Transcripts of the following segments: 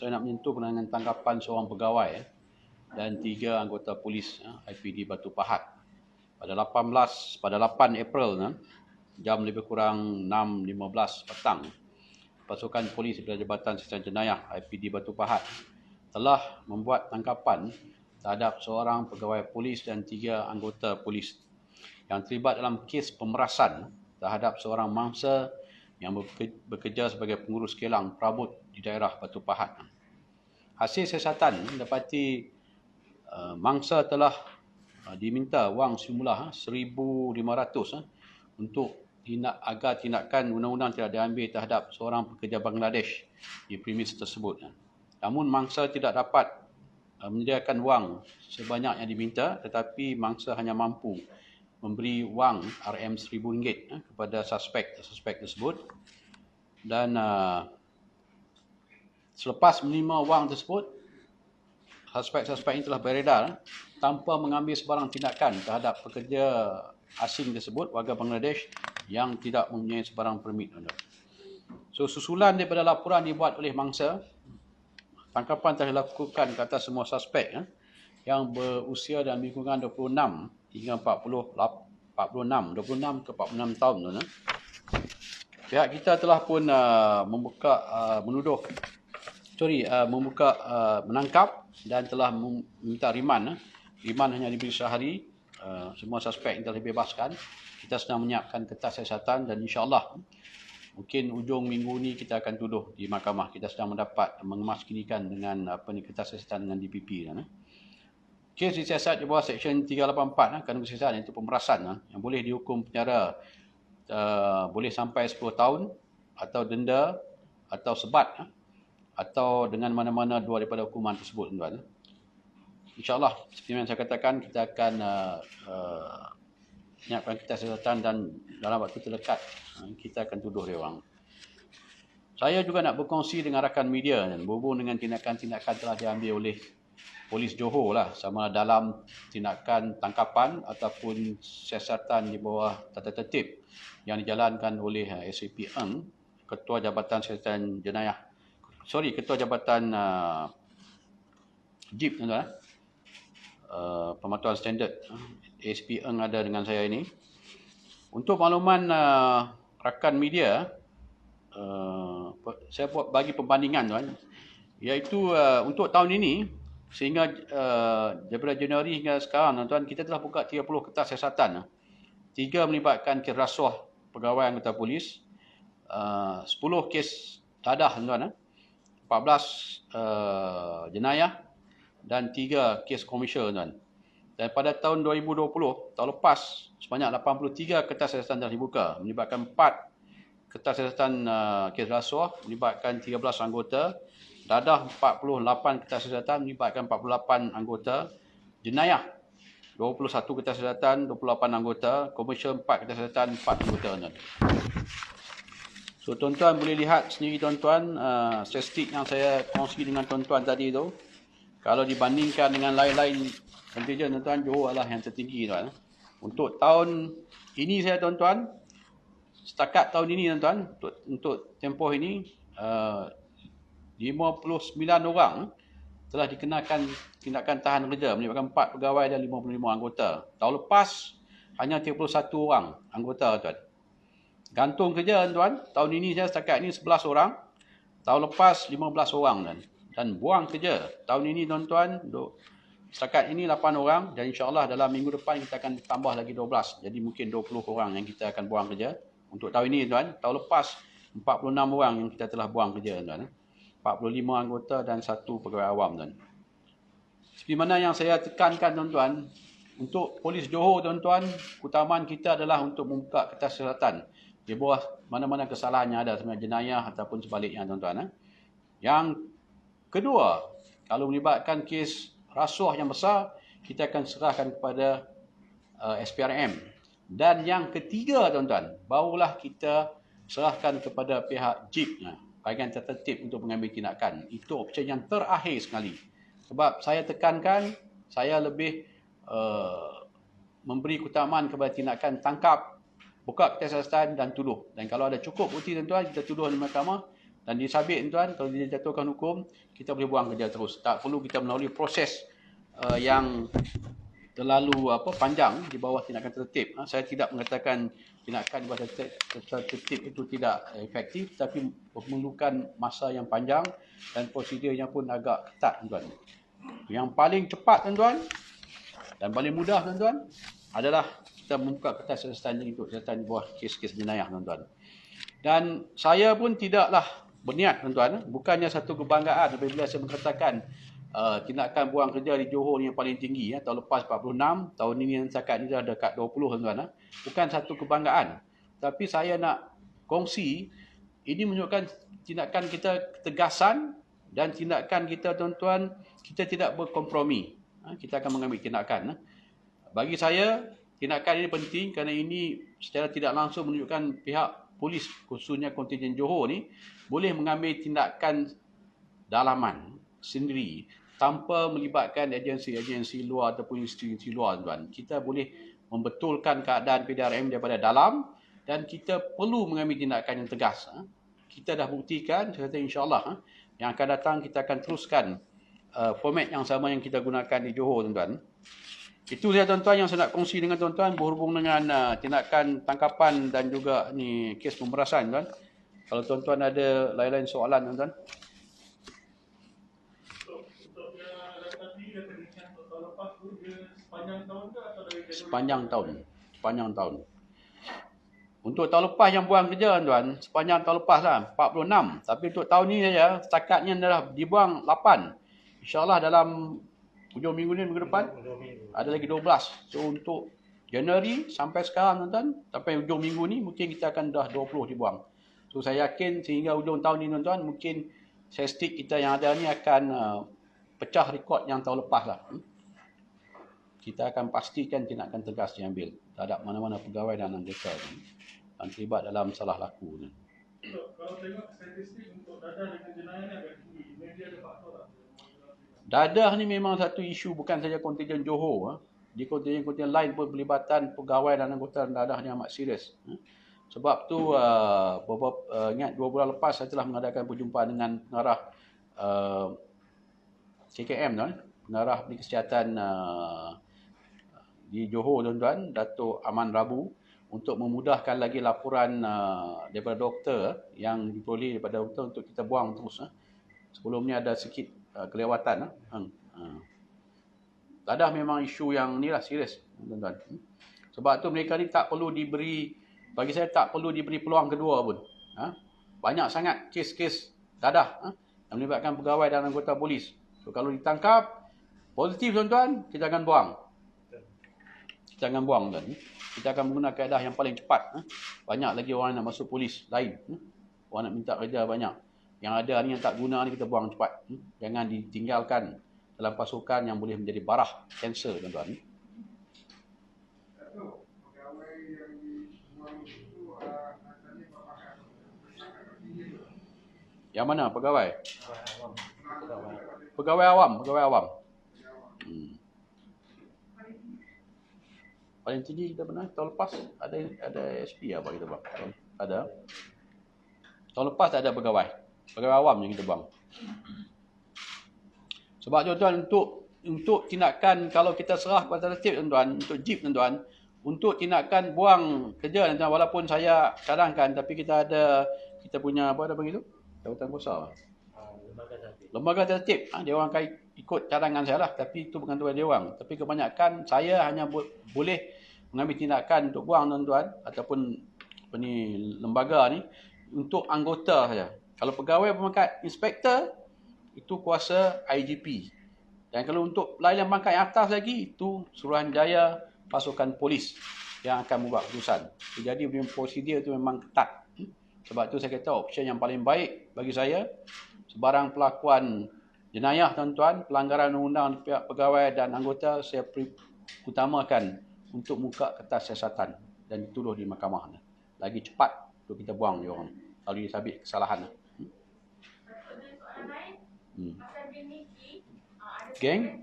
saya nak menyentuh dengan tangkapan seorang pegawai dan 3 anggota polis IPD Batu Pahat pada 8 April jam lebih kurang 6.15 petang. Pasukan polis dari Jabatan Siasatan Jenayah IPD Batu Pahat telah membuat tangkapan terhadap seorang pegawai polis dan 3 anggota polis yang terlibat dalam kes pemerasan terhadap seorang mangsa yang bekerja sebagai pengurus kilang perabot di daerah Batu Pahat. Hasil siasatan dapati mangsa telah diminta wang semula 1,500 untuk agar tindakan undang-undang tidak diambil terhadap seorang pekerja Bangladesh di premis tersebut. Namun mangsa tidak dapat menyediakan wang sebanyak yang diminta, tetapi mangsa hanya mampu memberi wang RM1,000 kepada suspek tersebut. Dan selepas menerima wang tersebut, suspek ini telah beredar tanpa mengambil sebarang tindakan terhadap pekerja asing tersebut, warga Bangladesh yang tidak mempunyai sebarang permit. So, susulan daripada laporan dibuat oleh mangsa, tangkapan telah dilakukan ke atas semua suspek yang berusia dalam lingkungan 26 hingga 26 ke 46 tahun. Pihak kita telah pun menangkap dan telah meminta riman. Riman hanya diberi sehari. Semua suspek yang telah dibebaskan. Kita sedang menyiapkan kertas siasatan dan insya-Allah mungkin ujung minggu ni kita akan tuduh di mahkamah. Kita sedang mengemaskinikan dengan kertas siasatan dengan DPP. Kes disiasat di bawah Seksyen 384 Kanun Kesiasatan, iaitu pemerasan yang boleh dihukum penjara boleh sampai 10 tahun atau denda atau sebat atau dengan mana-mana dua daripada hukuman tersebut, tuan. InsyaAllah, seperti yang saya katakan, kita akan menyiapkan kertas siasatan dan dalam waktu terdekat kita akan tuduh dia orang. Saya juga nak berkongsi dengan rakan media berhubung dengan tindakan-tindakan telah diambil oleh Polis Johor sama dalam tindakan tangkapan ataupun siasatan di bawah tata tertib yang dijalankan oleh SAP Eng, Ketua Jabatan Siasatan Jenayah, Ketua Jabatan JIP, Pemantauan Standard. ASP Eng ada dengan saya ini. Untuk makluman rakan media, saya buat bagi perbandingan, tuan, iaitu untuk tahun ini sehingga daripada Januari hingga sekarang, tuan, kita telah buka 30 kertas siasatan. 3 melibatkan kes rasuah pegawai anggota polis, 10 kes dadah, tuan, 14 jenayah dan 3 kes komersial, tuan. Dan pada tahun 2020, tahun lepas, sebanyak 83 kertas siasatan telah dibuka, melibatkan 4 kertas siasatan kes rasuah, melibatkan 13 anggota, dadah 48 kertas siasatan, melibatkan 48 anggota, jenayah 21 kertas siasatan, 28 anggota, komersial 4 kertas siasatan, 4 anggota. So, tuan-tuan boleh lihat sendiri, tuan-tuan, statistik yang saya kongsi dengan tuan-tuan tadi tu. Kalau dibandingkan dengan lain-lain kontijen, tuan-tuan, Johor adalah yang tertinggi, tuan. Untuk tahun ini saya, tuan-tuan, setakat tahun ini, tuan-tuan, untuk tempoh ini, 59 orang telah dikenakan tindakan tahan kerja, melibatkan 4 pegawai dan 55 anggota. Tahun lepas, hanya 31 orang anggota, tuan. Gantung kerja, tuan, tahun ini saya setakat ini 11 orang, tahun lepas 15 orang, tuan. Dan buang kerja, tahun ini, tuan-tuan, setakat ini 8 orang dan insyaAllah dalam minggu depan kita akan tambah lagi 12. Jadi mungkin 20 orang yang kita akan buang kerja. Untuk tahun ini, tuan, tahun lepas 46 orang yang kita telah buang kerja, tuan. 45 anggota dan 1 pegawai awam, tuan. Seperti mana yang saya tekankan, tuan-tuan, untuk Polis Johor, tuan-tuan, keutamaan kita adalah untuk membuka kertas siasatan di bawah mana-mana kesalahan yang ada, sebenarnya jenayah ataupun sebaliknya, tuan-tuan. Yang kedua, kalau melibatkan kes rasuah yang besar, kita akan serahkan kepada SPRM. Dan yang ketiga, tuan-tuan, barulah kita serahkan kepada pihak JIP, bahagian tertertib untuk mengambil tindakan. Itu opsi yang terakhir sekali. Sebab saya tekankan, saya lebih memberi keutamaan kepada tindakan tangkap, buka kertas siasatan dan tuduh. Dan kalau ada cukup bukti, tuan-tuan, kita tuduh di mahkamah. dan disabit tuan, kalau dia jatuhkan hukum, kita boleh buang kerja terus. Tak perlu kita melalui proses yang terlalu panjang di bawah tindakan tertib. Saya tidak mengatakan tindakan di bawah tertib itu tidak efektif, tapi memerlukan masa yang panjang dan prosedurnya pun agak ketat, tuan. Yang paling cepat, tuan, dan paling mudah, tuan, adalah kita membuka kertas siasatan ini untuk siasatan di bawah kes-kes jenayah, tuan. Dan saya pun tidaklah berniat, tuan, bukannya satu kebanggaan apabila saya mengatakan tindakan buang kerja di Johor ni yang paling tinggi. Tahun lepas 46, tahun ini yang cakap ni dah dekat 20, tuan. Bukan satu kebanggaan. Tapi saya nak kongsi, ini menunjukkan tindakan kita ketegasan dan tindakan kita, tuan-tuan, kita tidak berkompromi. Kita akan mengambil tindakan. Bagi saya, tindakan ini penting kerana ini secara tidak langsung menunjukkan pihak polis, khususnya kontingen Johor ni, boleh mengambil tindakan dalaman sendiri tanpa melibatkan agensi-agensi luar ataupun institusi luar, tuan. Kita boleh membetulkan keadaan PDRM daripada dalam dan kita perlu mengambil tindakan yang tegas. Kita dah buktikan, saya kata insya-Allah yang akan datang kita akan teruskan format yang sama yang kita gunakan di Johor, tuan-tuan. Itu saja, tuan-tuan, yang saya nak kongsi dengan tuan-tuan berhubung dengan tindakan tangkapan dan juga ni kes pemerasan, tuan. Kalau tuan-tuan ada lain-lain soalan, tuan-tuan. Sepanjang tahun. Untuk tahun lepas yang buang kerja, tuan, sepanjang tahun lepas lah, 46. Tapi untuk tahun ni saja, stakatnya adalah dibuang 8. InsyaAllah dalam hujung minggu ni, minggu depan, ada lagi 12. So untuk Januari sampai sekarang, tuan, sampai hujung minggu ni, mungkin kita akan dah 20 dibuang. So saya yakin sehingga hujung tahun ni, tuan, mungkin statistik kita yang ada ni akan pecah rekod yang tahun lepas lah. Kita akan pastikan tindakan tegas diambil terhadap mana-mana pegawai dan anggota yang terlibat dalam salah laku. Kalau tengok statistik untuk dadah dengan jenayah ni agak tinggi. Dia ada faktor tak? Dadah ni memang satu isu bukan saja kontingen Johor. Di kontingen-kontingen lain pun pelibatan pegawai dan anggota dadah ni amat serius. Sebab tu ingat 2 bulan lepas saya telah mengadakan perjumpaan dengan pengarah KKM, pengarah kesihatan di Johor, tuan-tuan, Datuk Aman Rabu, untuk memudahkan lagi laporan daripada doktor yang diperoleh daripada doktor untuk kita buang terus. Sebelum ni ada sikit kelewatan. Dadah memang isu yang ni lah serius, tuan-tuan. Sebab tu mereka ni tak perlu diberi, bagi saya tak perlu diberi peluang kedua pun. Banyak sangat kes-kes dadah yang melibatkan pegawai dan anggota polis. So kalau ditangkap positif, tuan-tuan, kita akan buang. Jangan buang, tuan. Kita akan menggunakan kaedah yang paling cepat. Banyak lagi orang nak masuk polis lain. Orang nak minta kerja banyak. Yang ada ni yang tak guna ni kita buang cepat. Jangan ditinggalkan dalam pasukan yang boleh menjadi barah kanser, tuan-tuan. Yang mana pegawai? Pegawai awam. Paling tinggi kita pernah tahun lepas ada SP apa kita buang. Ada. Tahun lepas tak ada pegawai awam yang kita buang. Sebab tuan-tuan, untuk tindakan kalau kita serah kepada tertib, tuan-tuan, untuk JIP, tuan-tuan, untuk tindakan buang kerja, tuan-tuan, walaupun saya cadangkan, tapi kita punya apa ada panggil tu? Jawatan kuasa. Lembaga tertib. Dia orang akan ikut cadangan saya lah, tapi itu bukan tuan dia orang. Tapi kebanyakan saya hanya boleh mengambil tindakan untuk buang, tuan-tuan, ataupun lembaga ni untuk anggota saja. Kalau pegawai berpangkat inspektor, itu kuasa IGP. Dan kalau untuk lain pangkat yang atas lagi, itu Suruhanjaya Pasukan Polis yang akan membuat keputusan. Jadi prosedur itu memang ketat. Sebab itu saya kata option yang paling baik bagi saya, sebarang pelakuan jenayah, tuan-tuan, pelanggaran undang-undang pihak pegawai dan anggota, saya utamakan untuk muka kertas siasatan dan dituduh di mahkamah. Lagi cepat untuk kita buang dia orang kalau disabit kesalahan. Geng?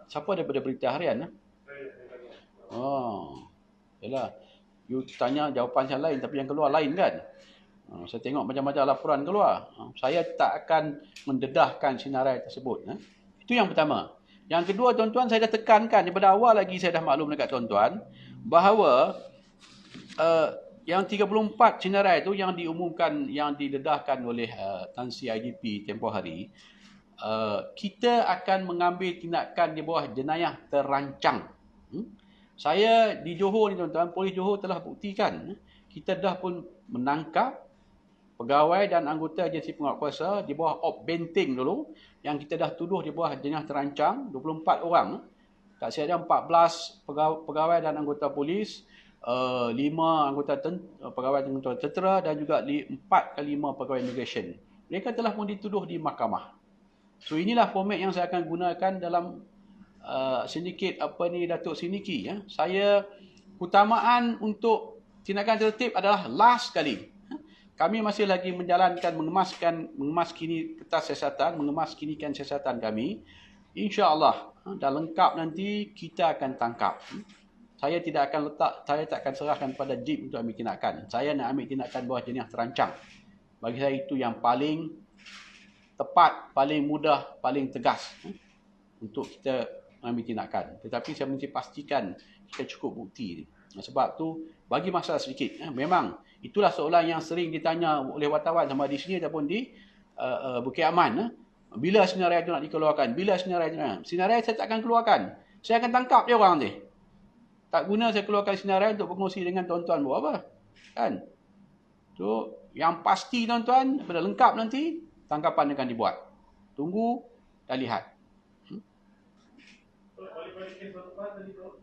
Siapa daripada Berita Harian? Oh. Yalah, you tanya jawapan yang lain tapi yang keluar lain kan. Saya tengok macam-macam laporan keluar. Saya tak akan mendedahkan sinarai tersebut. Itu yang pertama. Yang kedua, tuan-tuan, saya dah tekankan daripada awal lagi, saya dah maklum dekat tuan-tuan bahawa yang 34 sinarai itu yang diumumkan, yang didedahkan oleh Tan Sri IDP tempoh hari, kita akan mengambil tindakan di bawah jenayah terancang. Saya di Johor ni tuan-tuan, polis Johor telah buktikan kita dah pun menangkap pegawai dan anggota agensi penguatkuasa di bawah op benting dulu yang kita dah tuduh di bawah jenayah terancang, 24 orang. Tak silap 14 pegawai dan anggota polis, 5 anggota pegawai dan anggota tentera dan juga 4 ke 5 pegawai immigration. Mereka telah pun dituduh di mahkamah. So inilah format yang saya akan gunakan dalam sindiket Datuk Siniki. Saya utamaan untuk tindakan tertib adalah last kali. Kami masih lagi menjalankan mengemaskini kertas siasatan, mengemaskinikan siasatan kami. InsyaAllah dah lengkap nanti kita akan tangkap. Saya tak akan serahkan pada JIP untuk ambil tindakan. Saya nak ambil tindakan bawah jenayah terancang. Bagi saya itu yang paling tepat, paling mudah, paling tegas untuk kita ambil tindakan. Tetapi saya mesti pastikan kita cukup bukti. Sebab tu bagi masa sedikit. Memang itulah soalan yang sering ditanya oleh wartawan sama di sini ataupun di Bukit Aman. Bila sinarai itu nak dikeluarkan? Bila sinarai itu nak? Sinarai saya tak akan keluarkan. Saya akan tangkap dia orang ni. Tak guna saya keluarkan sinarai untuk berkongsi dengan tuan-tuan buat apa. Kan? So, yang pasti tuan-tuan, pada lengkap nanti, tangkapan akan dibuat. Tunggu dan lihat. Balik-balik kes batu tadi tu.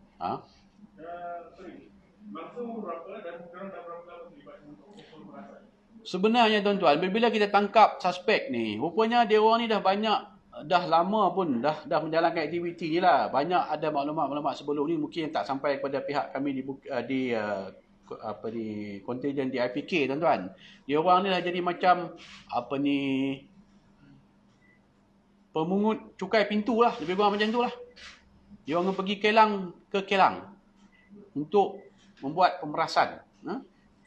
Langsung berapa dan sekarang dah berapa lama terlibat untuk pemerasan? Sebenarnya tuan-tuan, bila kita tangkap suspek ni, rupanya dia orang ni dah lama pun dah menjalankan aktiviti ni lah. Banyak ada maklumat-maklumat sebelum ni mungkin tak sampai kepada pihak kami di kontijen di IPK tuan-tuan. Dia orang ni dah jadi macam pemungut cukai pintu lah, lebih kurang macam tu lah. Dia orang pergi ke Kelang untuk membuat pemerasan.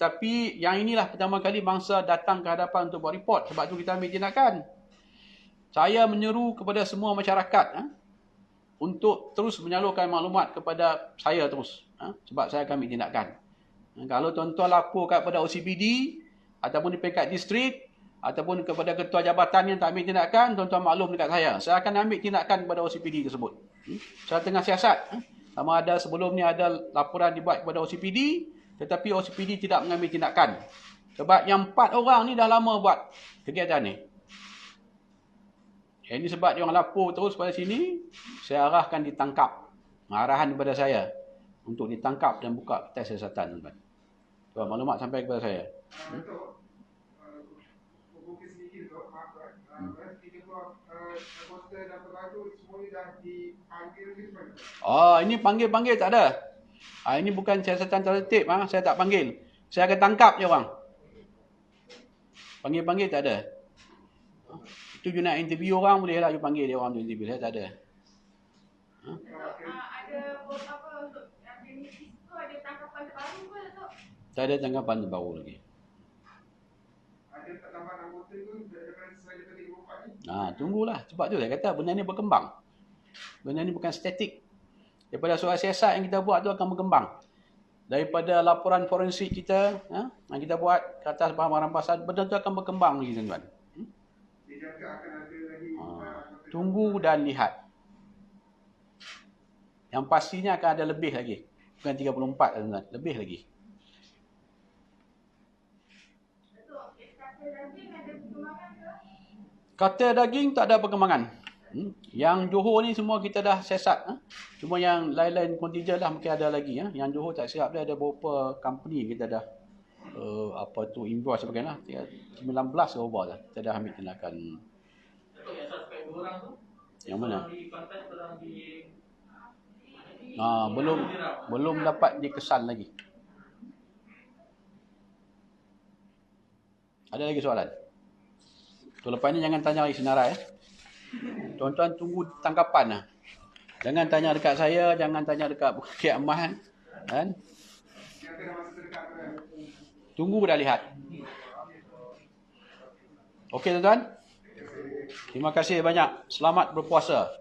Tapi yang inilah pertama kali bangsa datang ke hadapan untuk buat report. Sebab tu kita ambil tindakan. Saya menyeru kepada semua masyarakat untuk terus menyalurkan maklumat kepada saya terus. Sebab saya akan ambil tindakan. Kalau tuan-tuan lapor kepada OCPD ataupun di peringkat distrik ataupun kepada ketua jabatan yang tak ambil tindakan, tuan-tuan maklum dekat saya. Saya akan ambil tindakan kepada OCPD tersebut. Saya tengah siasat. Sama ada sebelum ni ada laporan dibuat kepada OCPD, tetapi OCPD tidak mengambil tindakan. Sebab yang 4 orang ni dah lama buat kegiatan ni. Ini sebab dia orang lapor terus pada sini, saya arahkan ditangkap. Arahan kepada saya untuk ditangkap dan buka test siasatan. Tuan, maklumat sampai kepada saya. Ini panggil-panggil tak ada. Ini bukan siasatan tertib. Saya tak panggil. Saya akan tangkap dia orang. Panggil-panggil tak ada. Itu you nak interview orang, boleh lah you panggil dia orang untuk interview. Saya tak ada. Ada apa untuk aktivitas tu, ada tangkapan terbaru ke Datuk? Tak ada tangkapan terbaru lagi. Ada tambahan anggota tu daripada selain daripada 24 ni? Tunggulah. Sebab tu saya kata benda ni berkembang. Benda ni bukan statik. Daripada soal siasat yang kita buat tu akan berkembang. Daripada laporan forensik kita, yang kita buat ke atas barang-barang rampasan, benda tu akan berkembang lagi tuan-tuan. Tunggu dan lihat. Yang pastinya akan ada lebih lagi. Bukan 34 tuan-tuan, lebih lagi. Kata daging tak ada perkembangan. Yang Johor ni semua kita dah siasat. Cuma yang lain-lain kontijen lah mungkin ada lagi. Yang Johor tak silap dia ada beberapa company kita dah invoice sebagainya. 19 over dah. Kita dah ambil tindakan. Yang suspek 2 orang tu? Yang mana? Di Pantai, orang di... Belum dapat dikesan lagi. Ada lagi soalan? Lepas ni jangan tanya lagi sinarai. Tuan-tuan tunggu tangkapan lah. Jangan tanya dekat saya, jangan tanya dekat Bukit Aman. Kan? Tunggu dah lihat. Okey tuan-tuan? Terima kasih banyak. Selamat berpuasa.